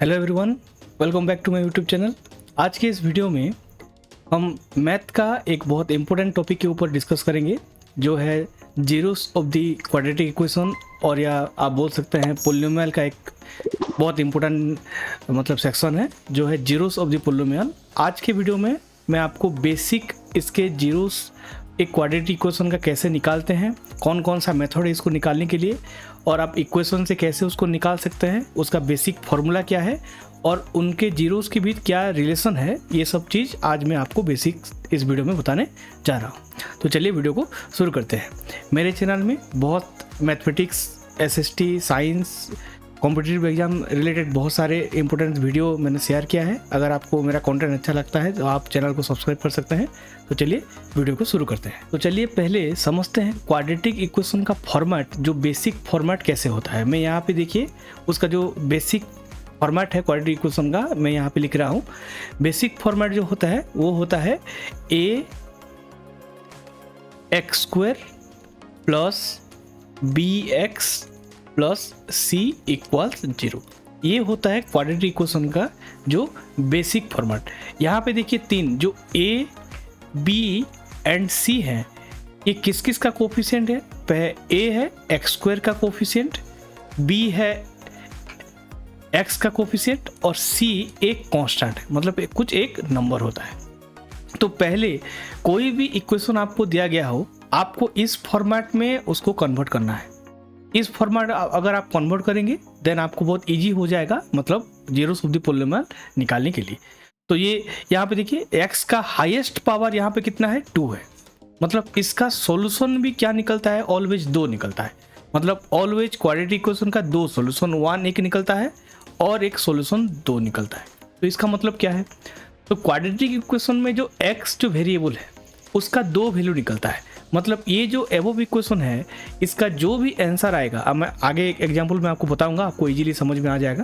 Hello everyone, welcome back to my YouTube channel. आज के इस वीडियो में हम मैथ का एक बहुत इंपॉर्टेंट टॉपिक के ऊपर डिस्कस करेंगे, जो है zeros of the quadratic equation, और या आप बोल सकते हैं पोलिनोमियल का एक बहुत इंपॉर्टेंट सेक्शन है, जो है जीरोस ऑफ द पोलिनोमियल। आज के वीडियो में मैं आपको बेसिक इसके जीरोस एक क्वाड्रेटिक इक्वेशन का कैसे निकालते हैं, कौन कौन सा मेथड है इसको निकालने के लिए, और आप इक्वेशन से कैसे उसको निकाल सकते हैं, उसका बेसिक फॉर्मूला क्या है और उनके जीरोस के बीच क्या रिलेशन है, ये सब चीज़ आज मैं आपको बेसिक इस वीडियो में बताने जा रहा हूँ। तो चलिए वीडियो को शुरू करते हैं। मेरे चैनल में बहुत mathematics, SST, science, competitive exam related बहुत सारे इंपॉर्टेंट वीडियो मैंने शेयर किया है। अगर आपको मेरा कंटेंट अच्छा लगता है तो आप चैनल को सब्सक्राइब कर सकते हैं। तो चलिए वीडियो को शुरू करते हैं। तो चलिए पहले समझते हैं क्वाड्रेटिक इक्वेशन का फॉर्मेट, जो बेसिक फॉर्मेट कैसे होता है। मैं यहाँ पे देखिए उसका जो बेसिक फॉर्मेट है क्वाड्रेटिक इक्वेशन का, मैं यहाँ पे लिख रहा हूँ। बेसिक फॉर्मेट जो होता है वो होता है A X square plus B X plus C equals 0। ये होता है क्वाड्रेटिक इक्वेशन का जो बेसिक फॉर्मेट। यहाँ पे देखिए तीन, जो ए बी एंड सी है, ये किस किस का कोफिशिएंट है। ए है एक्स स्क्वायर का कोफिशिएंट, बी है एक्स का कोफिशिएंट, और सी एक कांस्टेंट है, मतलब कुछ एक नंबर होता है। तो पहले कोई भी इक्वेशन आपको दिया गया हो, आपको इस फॉर्मेट में उसको कन्वर्ट करना है। इस फॉर्मेट अगर आप कन्वर्ट करेंगे देन आपको बहुत इजी हो जाएगा, मतलब जीरोस ऑफ द पोलिनोमियल निकालने के लिए। तो ये यहाँ पे देखिए x का हाईएस्ट पावर यहाँ पे कितना है, 2 है। मतलब इसका सॉल्यूशन भी क्या निकलता है, ऑलवेज 2 निकलता है। मतलब ऑलवेज क्वाड्रेटिक इक्वेशन का 2 सॉल्यूशन, 1 एक निकलता है और एक सॉल्यूशन 2 निकलता है। तो इसका मतलब क्या है, तो क्वाड्रेटिक इक्वेशन में जो x जो वेरिएबल है उसका 2 वैल्यू निकलता है। मतलब ये जो एबोव इक्वेशन है, इसका जो भी आंसर आएगा, अब मैं आगे एक एग्जांपल में आपको बताऊंगा, आपको इजीली समझ में आ जाएगा।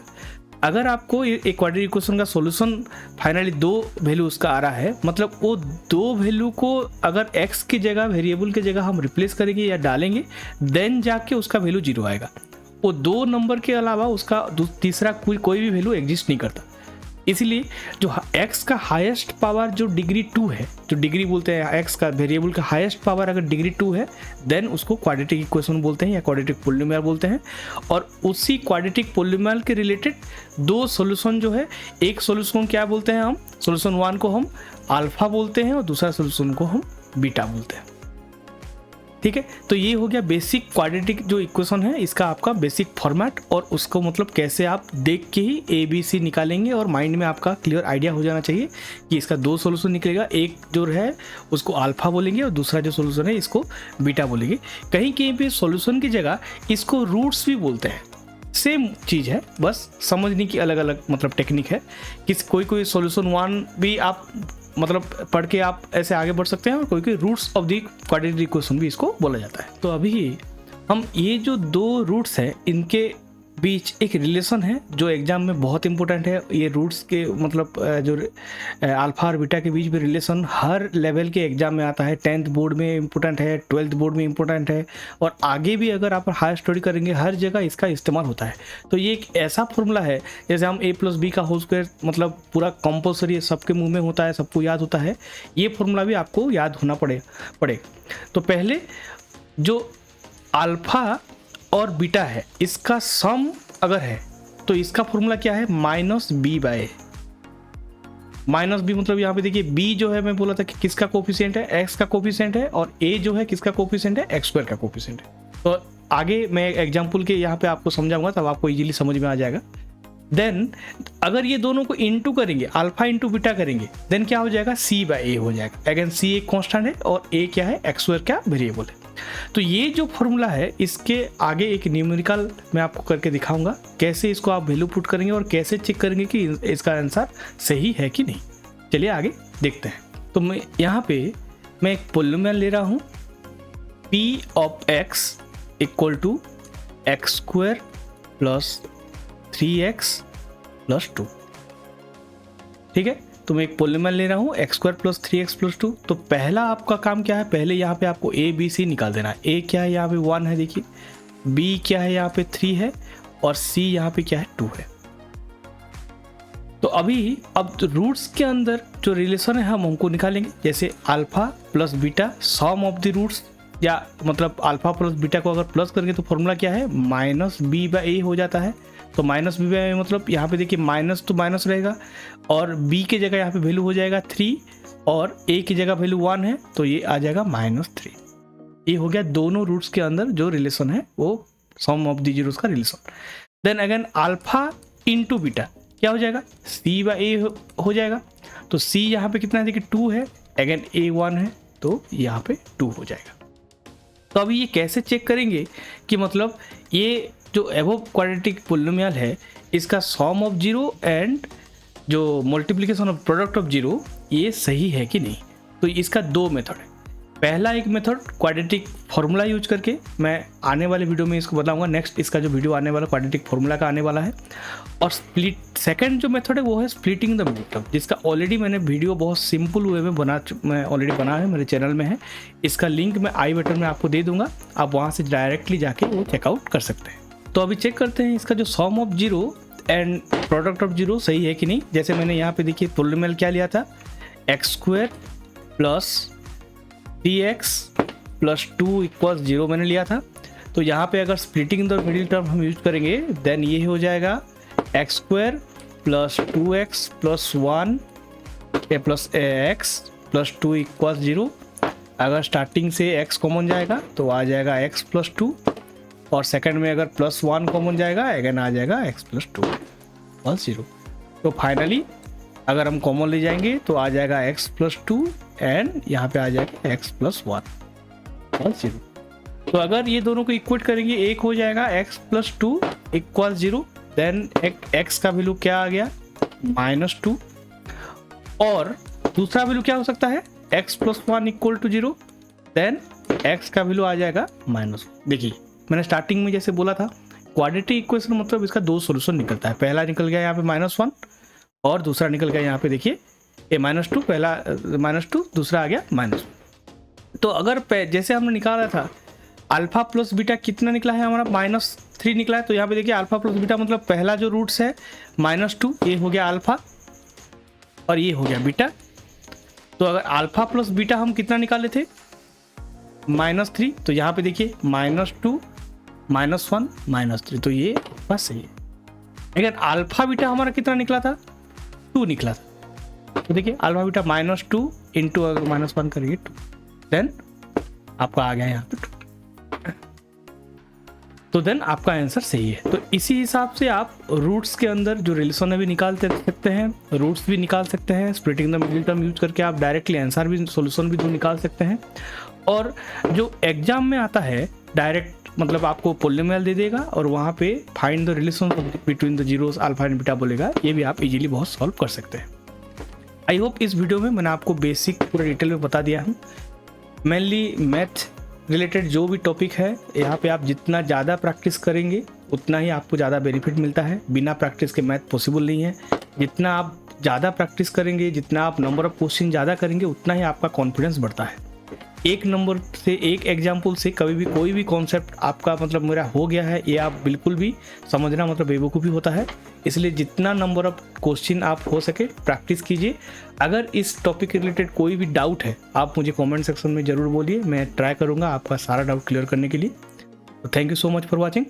अगर आपको एक क्वाड्रेटिक इक्वेशन का सॉल्यूशन फाइनली 2 वैल्यू उसका आ रहा है, मतलब वो 2 वैल्यू को अगर x की जगह, वेरिएबल की जगह हम रिप्लेस करेंगे या डालेंगे, देन जाके उसका वैल्यू 0 आएगा। वो 2 नंबर के अलावा उसका तीसरा कोई भी वैल्यू एग्जिस्ट नहीं करता। इसलिए जो x का हाईएस्ट पावर जो डिग्री 2 है, जो डिग्री बोलते हैं x का वेरिएबल का हाईएस्ट पावर अगर डिग्री 2 है, देन उसको क्वाड्रेटिक इक्वेशन बोलते हैं या क्वाड्रेटिक पोलिनोमियल बोलते हैं। और उसी क्वाड्रेटिक पोलिनोमियल के रिलेटेड 2 सॉल्यूशन जो है, एक सॉल्यूशन क्या बोलते हैं हम, सॉल्यूशन 1 को हम अल्फा बोलते हैं और दूसरा सॉल्यूशन को हम बीटा बोलते हैं। ठीक है, तो ये हो गया बेसिक क्वाड्रेटिक जो इक्वेशन है, इसका आपका बेसिक फॉर्मेट, और उसको मतलब कैसे आप देख के ही ए बी सी निकालेंगे, और माइंड में आपका क्लियर आइडिया हो जाना चाहिए कि इसका 2 सॉल्यूशन निकलेगा। एक जो है उसको अल्फा बोलेंगे और दूसरा जो सॉल्यूशन है इसको बीटा बोलेंगे। कहीं कहीं पे सॉल्यूशन की जगह इसको रूट्स भी बोलते हैं। सेम चीज़ है, बस समझने की अलग अलग टेक्निक है। कोई सॉल्यूशन 1 भी आप पढ़ के आप ऐसे आगे बढ़ सकते हैं, और कोई roots of the quadratic equation भी इसको बोला जाता है। तो अभी हम ये जो 2 रूट्स हैं, इनके बीच एक रिलेशन है जो एग्जाम में बहुत इंपॉर्टेंट है। ये रूट्स के जो अल्फा और बीटा के बीच में रिलेशन हर लेवल के एग्जाम में आता है। 10th बोर्ड में इंपॉर्टेंट है, 12th बोर्ड में इंपॉर्टेंट है, और आगे भी अगर आप हायर स्टडी करेंगे हर जगह इसका इस्तेमाल होता है। तो ये एक ऐसा फॉर्मूला है, जैसे हम a + b का होल स्क्वायर पूरा कंपल्सरी सबके मुंह में होता है, सबको याद होता है। ये फॉर्मूला भी आपको याद होना पड़ेगा। तो पहले जो अल्फा और बीटा है, इसका सम अगर है तो इसका फॉर्मूला क्या है, -b/a। -b मतलब यहाँ पे देखिए b जो है, मैं बोला था कि किसका कोफिशिएंट है, x का कोफिशिएंट है, और a जो है किसका कोफिशिएंट है, x स्क्वायर का कोफिशिएंट है। तो आगे मैं एग्जांपल के यहाँ पे आपको समझाऊंगा, तब आपको इजीली समझ में आ जाएगा। देन अगर ये दोनों को इंटू करेंगे, अल्फा इंटू बीटा करेंगे, देन क्या हो जाएगा, c/a हो जाएगा। अगेन c एक कांस्टेंट है और a क्या है, x स्क्वायर का वेरिएबल है। तो ये जो फॉर्मूला है, इसके आगे एक न्यूमेरिकल मैं आपको करके दिखाऊंगा, कैसे इसको आप वैल्यू पुट करेंगे और कैसे चेक करेंगे कि इसका आंसर सही है कि नहीं। चलिए आगे देखते हैं। तो मैं यहाँ पे मैं एक पोलिनोमियल ले रहा हूँ, p of x = x² + 3x + 2। ठीक है, तो मैं एक पोलिनोमियल ले रहा हूँ x² + 3x + 2। तो पहला आपका काम क्या है, पहले यहाँ पे आपको a b c निकाल देना है। a क्या है, यहाँ पे 1 है देखिए, b क्या है, यहाँ पे 3 है, और c यहाँ पे क्या है, 2 है। तो अभी अब रूट्स के अंदर जो रिलेशन है हम उनको निकालेंगे, जैसे alpha plus beta sum of the roots, या मतलब अल्फा प्लस बीटा को अगर प्लस करके तो फॉर्मूला क्या है माइनस बी बाई ए हो जाता है। तो माइनस बी बाई ए मतलब यहाँ पे देखिए माइनस तो माइनस रहेगा और बी की जगह यहाँ पे वैल्यू हो जाएगा 3 और ए की जगह वैल्यू 1 है तो ये आ जाएगा -3। ये हो गया दोनों रूट्स के अंदर जो रिलेशन है वो सम ऑफ द जीरोस का relation. Then again alpha into beta क्या हो जाएगा सी बाई ए हो जाएगा। तो सी यहाँ पे कितना है देखिए 2 है, अगेन ए 1 है तो यहाँ पे 2 हो जाएगा। तो अभी ये कैसे चेक करेंगे कि मतलब ये जो एबोव क्वाड्रेटिक पॉलिनोमियल है इसका सम ऑफ जीरो एंड जो multiplication of product of zero ये सही है कि नहीं। तो इसका दो मेथड है। पहला एक मेथड क्वाड्रेटिक फार्मूला यूज करके, मैं आने वाले वीडियो में इसको बताऊंगा, नेक्स्ट इसका जो वीडियो आने वाला क्वाड्रेटिक फार्मूला का आने वाला है। और सेकंड जो मेथड है वो है स्प्लिटिंग द मिडिल टर्म, जिसका ऑलरेडी मैंने वीडियो बहुत सिंपल वे में मैं ऑलरेडी बना है, मेरे चैनल में है। इसका लिंक मैं आई बटन में आपको दे दूंगा, आप वहाँ से डायरेक्टली जाके वो चेकआउट कर सकते हैं। तो अभी चेक करते हैं इसका जो sum of zero and product of zero सही है कि नहीं। जैसे मैंने यहाँ पे देखिए पॉलिनोमियल क्या लिया था x² plus 3x plus 2 equals 0 मैंने लिया था। तो यहाँ पे अगर स्प्लिटिंग द मिडिल टर्म हम यूज करेंगे देन ये हो जाएगा x² plus 2x plus 1 plus x plus 2 equals 0। अगर स्टार्टिंग से x कॉमन जाएगा तो आ जाएगा x प्लस 2 और सेकंड में अगर प्लस 1 कॉमन जाएगा अगेन आ जाएगा x प्लस 2 इक्वल्स 0। तो फाइनली अगर हम कॉमन ले जाएंगे तो आ जाएगा x प्लस 2 एंड यहाँ पे आ जाएगा x प्लस 1 इक्वल्स 0। तो अगर ये दोनों को इक्वेट करेंगे एक हो जाएगा x plus 2 equals 0। Then x का वैल्यू क्या आ गया -2 और दूसरा वैल्यू क्या हो सकता है x plus 1 equal to 0। Then x का वैल्यू आ जाएगा -1। देखिए मैंने स्टार्टिंग में जैसे बोला था क्वाड्रेटिक इक्वेशन मतलब इसका दो सॉल्यूशन निकलता है। पहला निकल गया यहाँ पे -1 और दूसरा निकल गया यहाँ पे देखिए ये -2, पहला -2 दूसरा आ गया -1। तो अगर जैसे हमने निकाला था अल्फा प्लस बीटा कितना निकला है हमारा -3 निकला है। तो यहाँ पे देखिए अल्फा प्लस बीटा मतलब पहला जो रूट्स है -2 ये हो गया अल्फा और ये हो गया बीटा। तो अगर अल्फा प्लस बीटा हम कितना निकाले थे -3, तो यहाँ पे देखिए -2 -1 -3 तो ये बस सही है। अगर अल्फा बीटा हमारा कितना निकला था 2 निकला था। तो देखिए अल्फा बीटा -2 इंटू अगर -1 करिए 2 देन आपका आ गया यहाँ पे 2। तो देन आपका आंसर सही है। तो इसी हिसाब से आप रूट्स के अंदर जो रिलेशन है भी निकाल सकते हैं, रूट्स भी निकाल सकते हैं। Splitting the middle term use करके आप डायरेक्टली आंसर भी सॉल्यूशन भी निकाल सकते हैं। और जो एग्जाम में आता है डायरेक्ट मतलब आपको पॉलिनोमियल दे देगा और वहाँ पे find the relation between the zeros alpha and beta बोलेगा, ये भी आप इजीली बहुत सॉल्व कर सकते हैं। आई होप इस वीडियो में मैंने आपको बेसिक पूरा डिटेल में बता दिया हूँ। मेनली मैथ रिलेटेड जो भी टॉपिक है यहाँ पे आप जितना ज़्यादा प्रैक्टिस करेंगे उतना ही आपको ज़्यादा बेनिफिट मिलता है। बिना प्रैक्टिस के मैथ पॉसिबल नहीं है। जितना आप ज़्यादा प्रैक्टिस करेंगे, जितना आप नंबर ऑफ क्वेश्चन ज़्यादा करेंगे उतना ही आपका कॉन्फिडेंस बढ़ता है। एक नंबर से एक एग्जाम्पल से कभी भी कोई भी कॉन्सेप्ट आपका मतलब मेरा हो गया है ये आप बिल्कुल भी समझना मतलब बेवकूफ़ी होता है। इसलिए जितना नंबर ऑफ क्वेश्चन आप हो सके प्रैक्टिस कीजिए। अगर इस टॉपिक के रिलेटेड कोई भी डाउट है आप मुझे कमेंट सेक्शन में ज़रूर बोलिए, मैं ट्राई करूँगा आपका सारा डाउट क्लियर करने के लिए। तो thank you so much for watching.